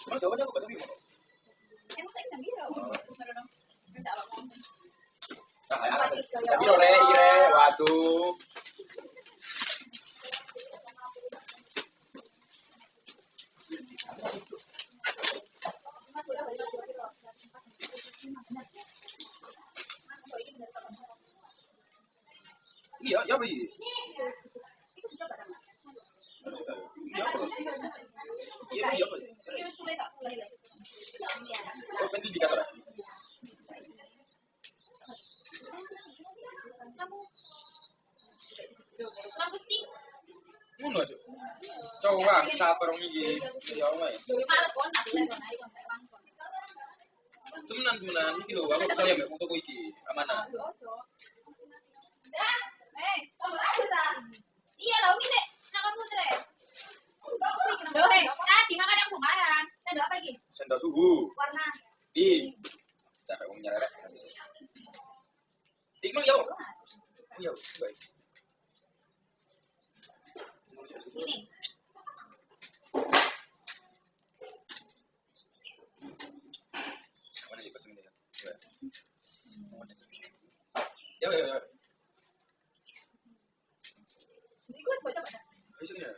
Mas jawabannya apa sih? Emang saya bisa biro. Enggak apa-apa. Bisa biro ire, waduh. Iya, ya beli. Iya, iya, beli. Iya, sulit tak mulai lagi. Oh, penting dikata. Lampu stick. Ngono aja. Coba sabar wong iki. Ya Allah. Males kon tak boleh kon ae kon tak wangkon. Temenan iki lho, aku percaya mbek fotoku iki. Amanah. Kamu ada tak? Iya, lo ini deh. Nak kamu tre. Loh, tadi makan yang kemarin. Tadi apa lagi? Sendal suhu. Warna. Cara wong nyarek. Ikmal ya. Iya, baik. Ini. Mana di pesen ini? Ya. Ya. Ini gue coba coba. Ayo sini ya.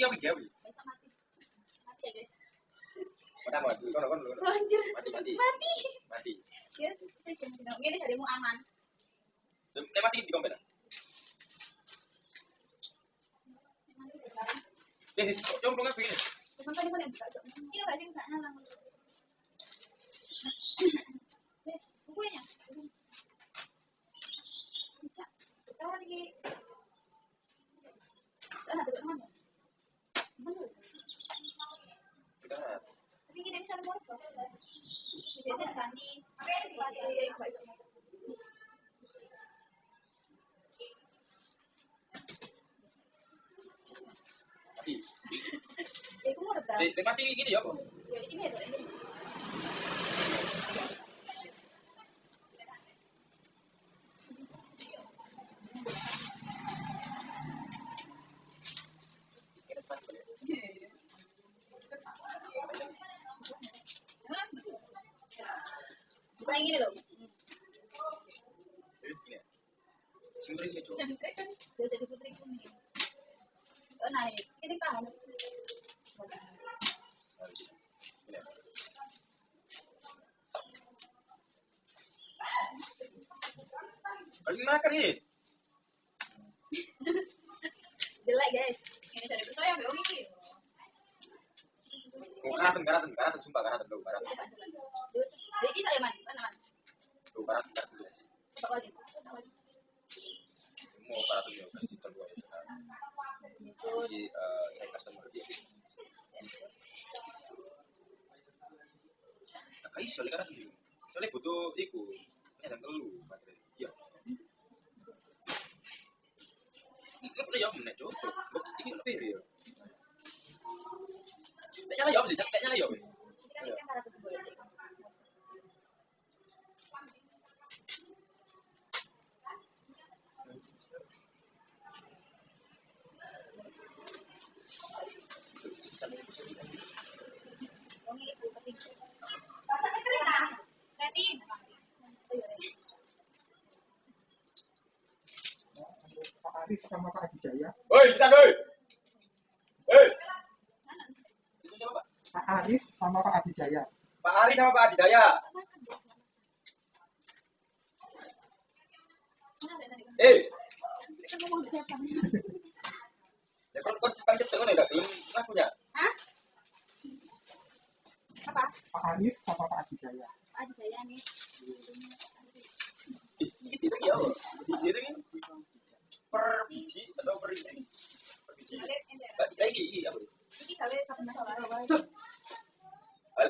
Iya, ya. Besok mati. Mati ya, guys. Mana mati? Kon. Lanjut. Mati. Ya, ini carimu aman. Mati di kompen. Jomblo nggak begini? Sampai ini yang buka aja. Ini nggak sih nggak nalang. Bukunya. Cak. Kita lagi. Ada tuh mana? Mana? Tapi kita bisa buat kok. Biasanya ganti. Itu mau rebah. Mati gini ya, Bu. Ya ini ya, ini. Bukan yang gini loh. Singkring itu. Cantik kan? Dia jadi putri kuning. Naik. Ini kan. Balik makan ini. Jelek guys. Ini cari percaya be ini. Oh, karatan, sumpah karatan dulu, karatan. Jadi saya mana? Tuh, karatan guys. Coba lagi. Mau karatan ya, kan kita dua ya. Jadi saya customer dia. Tak kayak soalnya karatan dulu. Soalnya butuh iku. Ini ada telu baterai. Iya. Ini udah jawab nih, cocok. Ini lebih ya. Kayaknya jawab sih, kayaknya jawab. Kita kan karatan sebelah sih. Pak Aris sama Pak Adijaya. Woi, bisa woi. Hei. Itu siapa, Pak? Pak Aris sama Pak Adijaya. Pak Ari sama Pak Adijaya. Ya kon sepanjang tahun enggak belum lakunya. Hah? Apa? Pak Aris sama Pak Adijaya. Pak Adijaya nih. Itu ya, Pak. Ini per biji atau per isi? Per biji. Lagi apa? Ini gawe kapan masalah.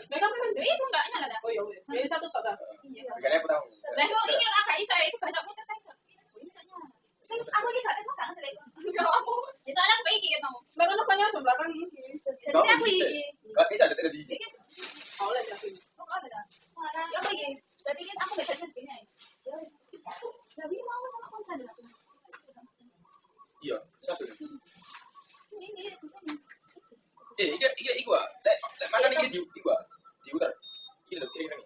Mereka memang itu enggak nyala dah. Oh ya wes. Jadi satu tak dah. Iya. Regane apa tahu? Lah kok ini agak isa itu banyak muter kan iso. Oh iso nyala. Aku iki gak ada masalah selek. Enggak aku. Ya soalnya aku iki kan mau. Lah kan banyak jumlah kan. Jadi aku iki. Iya, satu. Ini. Iku ah. Lek makan iki iku ah. Diutar. Iki lho kira-kira.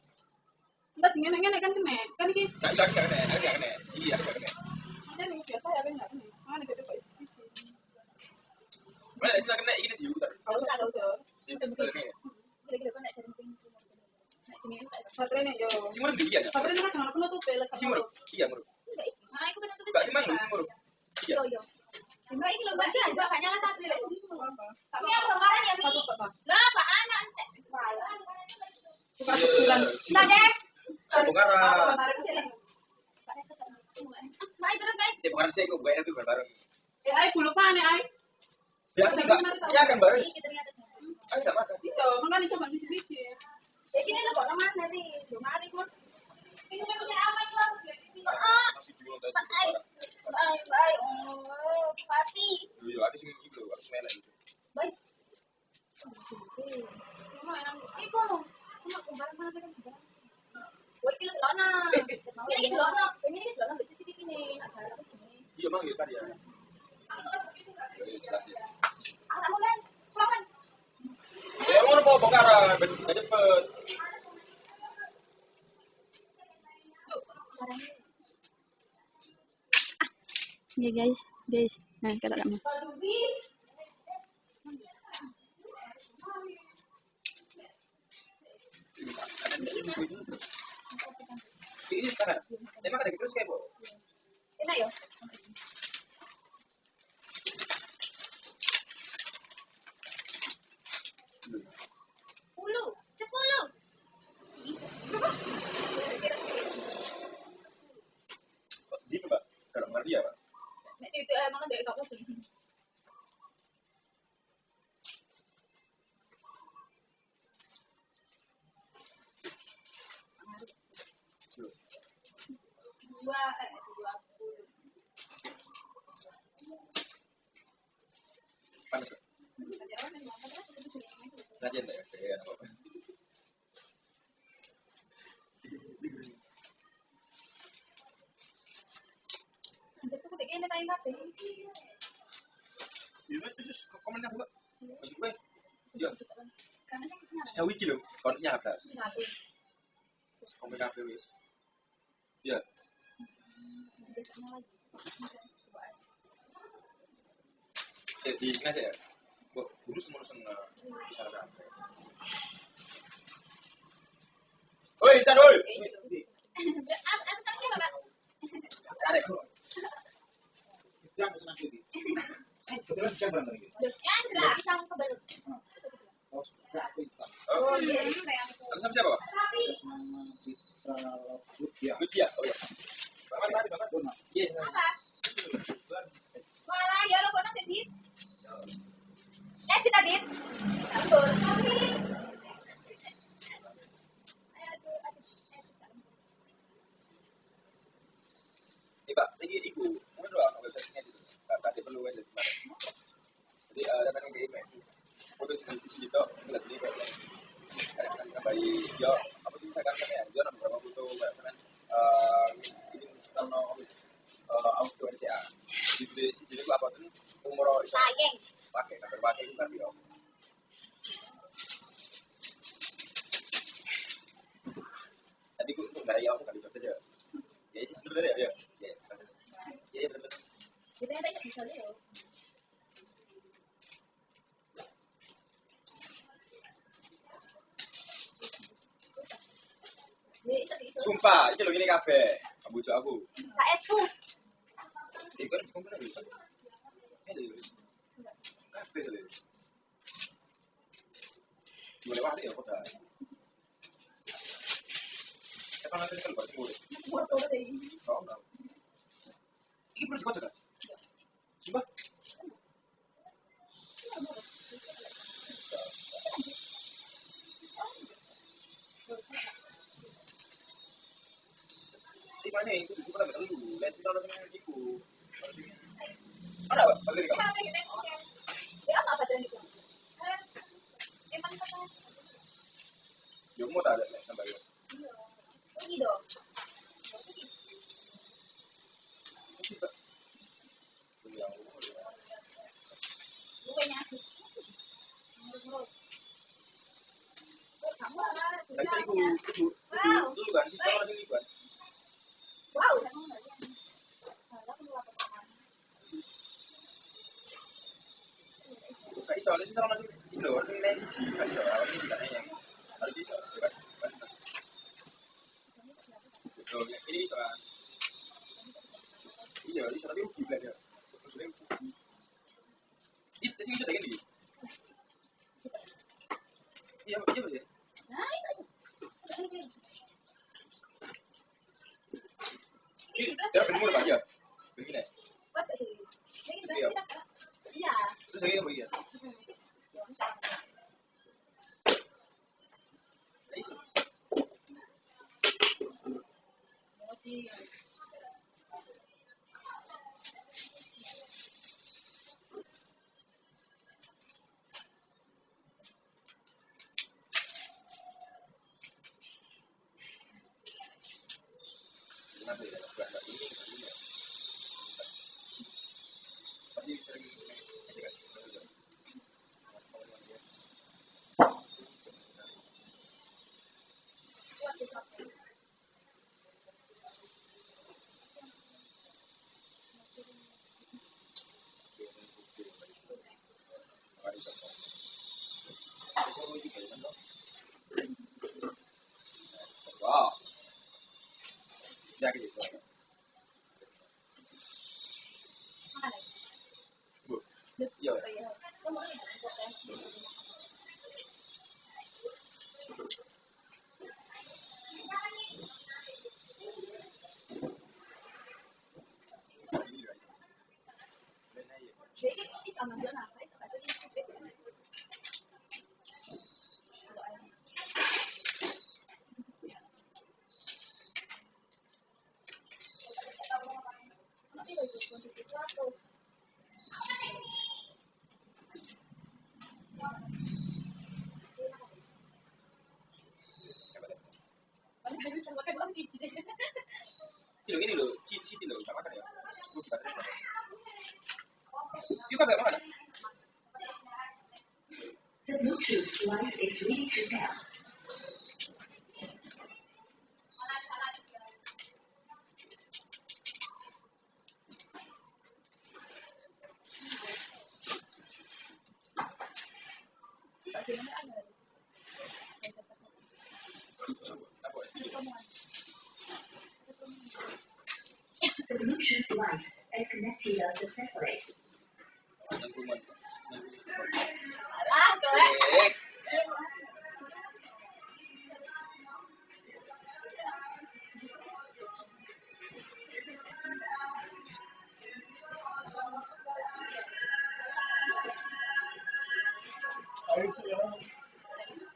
Mbak ngene kan kene. Kan iki Enggak kene. Iya, enggak kene. aja nih biasa ya kan enggak kene. Mana kita coba isi. Mana sih kene iki diutar. Kalau enggak usah. Diutar kene. Kira-kira kok enggak cari pintu. Baterainya yo. Sing murah iki ya. Baterainya kan jangan penuh tuh pelek. Sing murah. Iya, murah. Enggak iki. Nah, aku benar tuh. Enggak sing murah, sing murah. Iya. Yo. Mbak ini lho Mbak, Mbak gak nyala satu lek. Tapi yang kemarin ya Mi. Lah, Pak anak entek wis malah. Bukan bulan. Nah, Dek. Bongkaran. Baik terus baik. Ya bongkaran sih kok bayar itu bareng. Ayo bulu pane ayo. Ya sih enggak. Ya kan bareng. Ayo enggak makan. Iya, makanya coba cici-cici. Ya sini lo kok mana nih? Mari Mas. Ini punya apa itu? Masih jual tadi. Baik. Oh, papi. Iya, aku sing iku lho, aku melek itu. Baik. Mama enak. Iku. Cuma barang mana kan barang. Woi, iki lono. Ini iki lono. Ini lono mbek CCTV ini. Nak barang iki. Iya, Mang, ya tadi ya. Ya, jelas ya. Tak mulai. Pulang. Ya ngono po bongkaran, ben cepet. Ya guys, nah kata kamu. Ini kan. Emang ada terus kayak, Bu? Enak ya? Sepuluh. Di Pak. Sekarang ngerti ya, Pak? Itu emang dari kamu sih. Dua. Panas, Pak. Nanti enggak ya? Kayak apa-apa. Ini tanya kape. Iya, terus komen apa, Pak? Wes. Ya, Karena saya kenal. sejauh iki lho, kontennya apa? Satu. Terus komen apa wes? Ya, Biasanya lagi. di sini aja ya. Kok ngurus-ngurusan bicara apa? Oi, Chan, oi. Apa sama siapa, Pak? Ada kok. Yang pesan aku ini. Kebetulan bisa barang lagi. Ya, enggak bisa ke baru. Oh, sudah aku install. Oh, iya, itu kayak aku. Sama siapa, Pak? Nama Citra Lutfia. Lucia. Oh ya. Bapak, Bapak. Iya. Apa? Malah ya lo kok nasi Dit? Kita Dit. Atur. Pak, ini iku, mungkin doang websitenya itu. Tadi perlu website kemarin. Jadi ada menu email. Foto sendiri gitu, kita beli kayak kan kembali yo apa sih misalkan kan ya, dia ada beberapa foto kayak kan ini karena auto RCA. Jadi apa tuh umur itu pakai kan berpakai itu kan dia. Tadi gue nggak ada yang aku nggak bisa saja. Ya sih sebenarnya ya. Ya benar. Kita yang tadi bisa lihat. Sumpah, ini lo gini kabeh. Kamu bujuk aku. Saestu. Kan komplain lho. Lho. Kabeh lho. Boleh wae ya kok dah. Apa nanti kan buat murid. Buat apa deh? Oh, enggak. Ini perlu dikocok kan? Sumpah. Di mana itu disimpan enggak dulu? Lihat simpan dengan ibu. Ada apa? Balik kamu. Ya apa baca itu? Emang kata. Yo mau tak ada tambah yo. Ini dong. Ini Pak. Ini yang Dulu kan sih kalau ini kan. Wow. Kayak soalnya sih kalau masih ini loh, ini lain sih kayak soalnya ini tidak yang harus bisa. Ini soal iya, ini soalnya rugi belajar. Maksudnya itu sih bisa dengan ini. Iya, iya betul. Ini cara bermula Pak ya. Begini. Betul sih. Iya. Terus lagi apa ya? Iso. Kenapa ya? Enggak ini. Pasti sering wow. Ya gitu. Bu. Iya. Jadi sama dia apa? Ini loh, citi loh, sama kan ya? Bu kita terima. Yuk kan mana? The Bluetooth device is ready to pair. The Bluetooth device is connected successfully. Asik.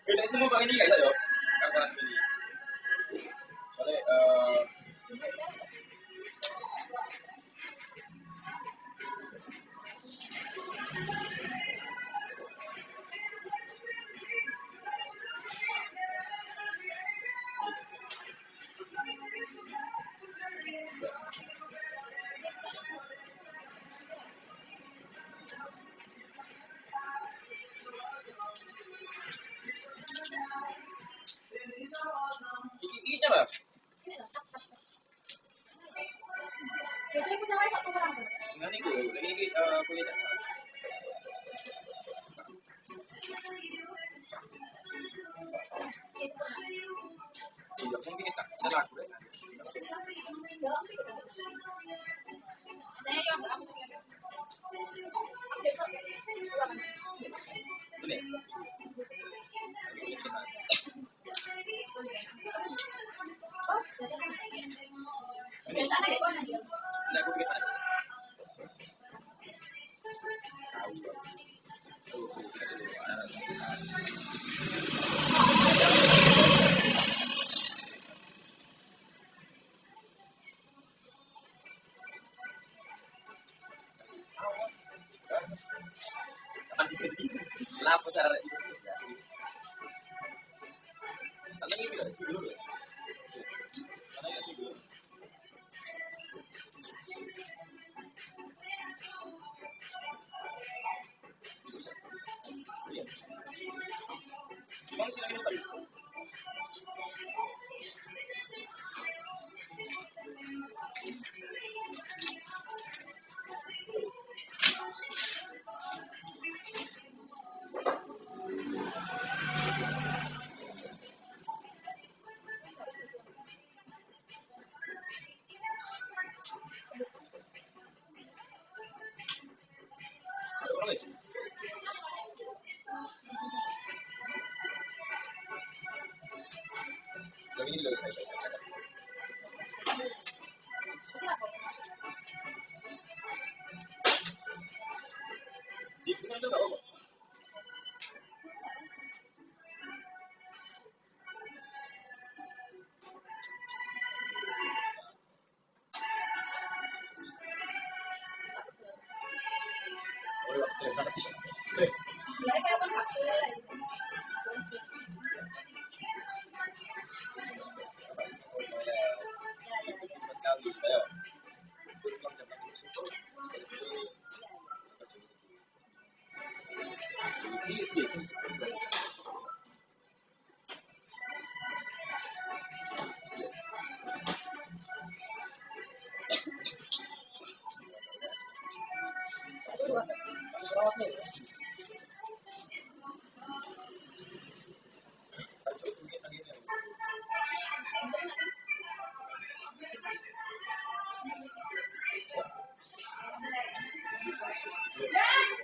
Beda semua Bang ini enggak bisa, Yo. Karena ini. Soalnya ini nyala. Biasanya punya lain satu orang. Enggak nih, ini kuliah. Iya, mungkin kita laku deh. Saya yang aku. Ini. Biasanya di mana dia? Ini aku bikin aja. Lapor cara itu. Karena ini tidak sebelum ya. Karena ini dulu. Iya. Emang sih lagi guys. Yang ini loh saya. Di punya itu nggak apa? Oh, terima kasih. Lagi kayak apa Pak? Sekali ya.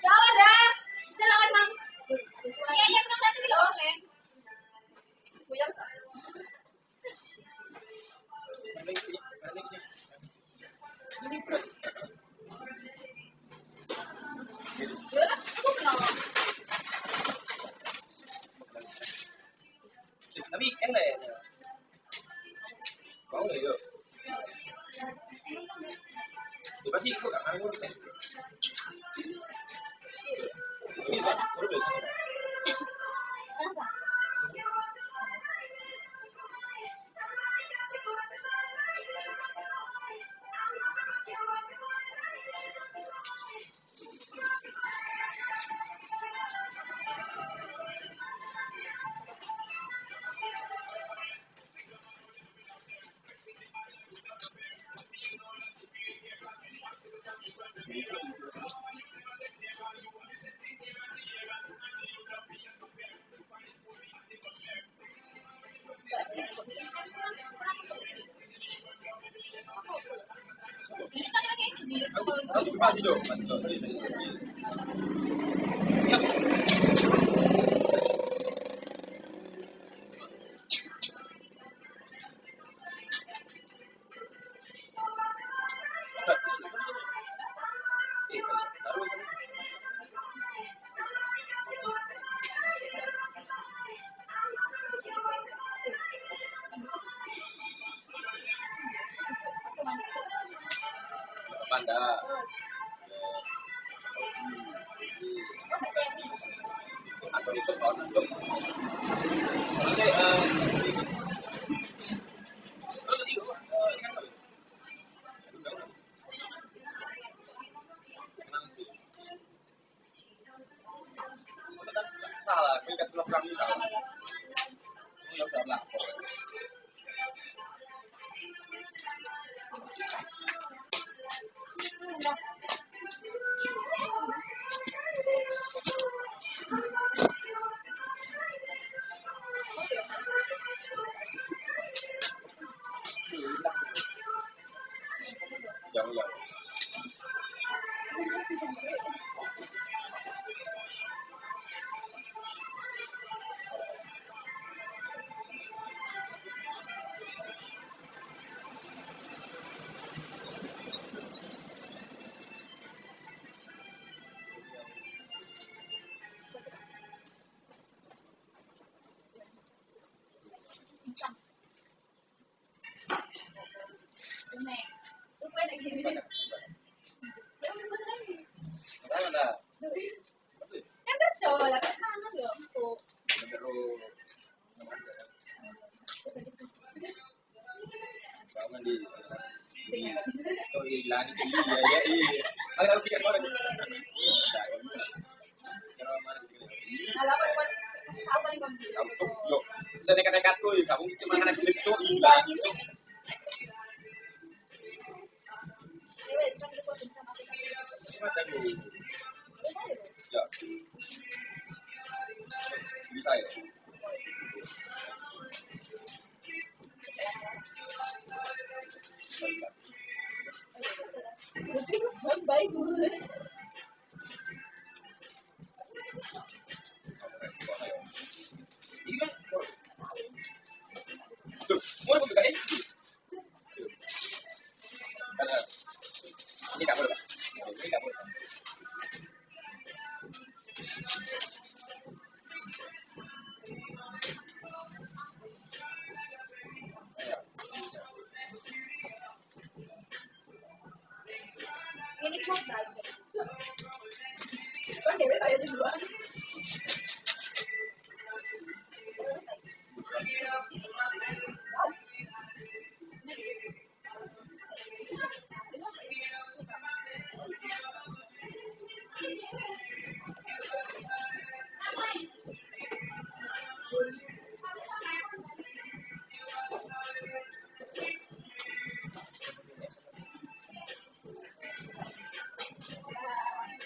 Jawab dah. Jangan Mang. Iya, iya belum satu kilo online. Buyar. Aku kenal. Tapi enak ya. Mau nggak yuk? Ya pasti ikut kan ngurus kan. Ini Pak, urus. Ini kan lagi ini sih. Aku pasti dong. Ya. Panda. Atau itu kalau nanti salah, ini kan cuma kami salah. Ini udah lapor. Jangan. Itu gue lagi gini. Mana? Yang kecil lah kan mana ya untuk. Bangun di. Oh iya, iya. Ada tiga orang. Alah apa tahu paling gampang. Kamu yo, saya nekat-nekat tuh, kamu cuma anak itu hilang itu. Wes kan itu bisa masuk. Ada dulu. Ya. Bisa ya. Jadi baik dulu. ini mau kan dewe kayak itu dua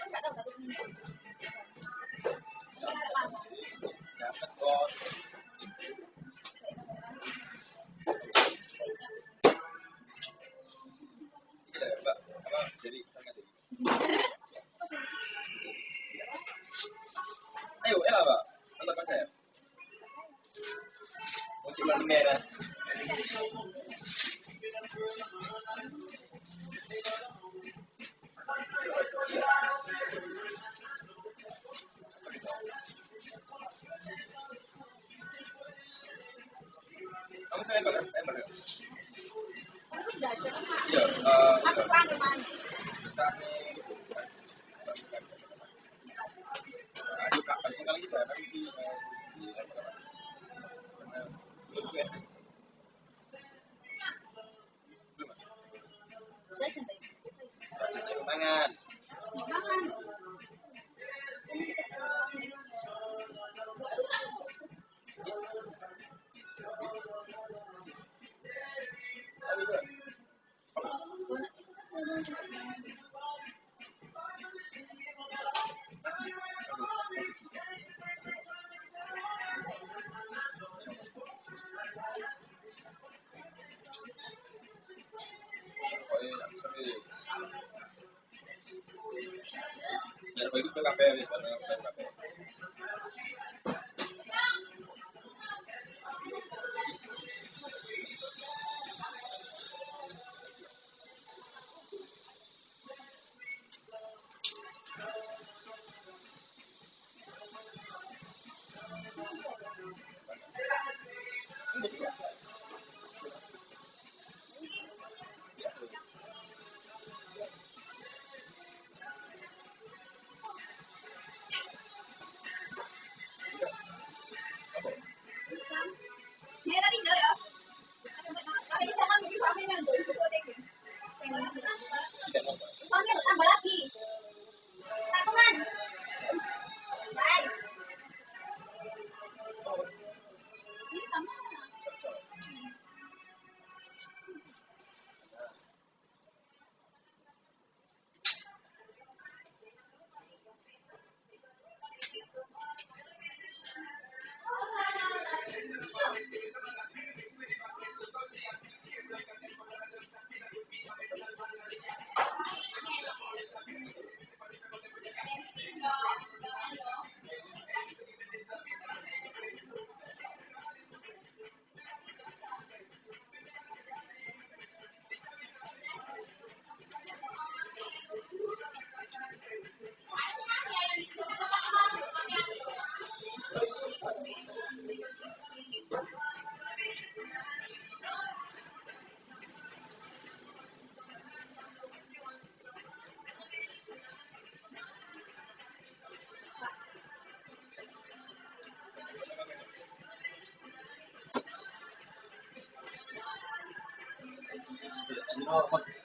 nggak tahu tapi ini Jangan kok. Ini lah Mbak, apa jadi sama jadi. Ayo, elah Mbak. Nonton konser. Musik lagu merah. Kamu saya bakar, bakar. aku sudah ada Iya, aku kan kemana kami aduh kak, paling kali saya kan di apa namanya? Belum kan? Belum. udah sampai Ayo mangan. makan Biar bagus ke kafe wis bareng kafe. dia tadi tinggal ya ada kita kan mungkin sampai yang dulu itu deh Tidak mau. sampai tambah lagi tak teman baik ini sama Oh,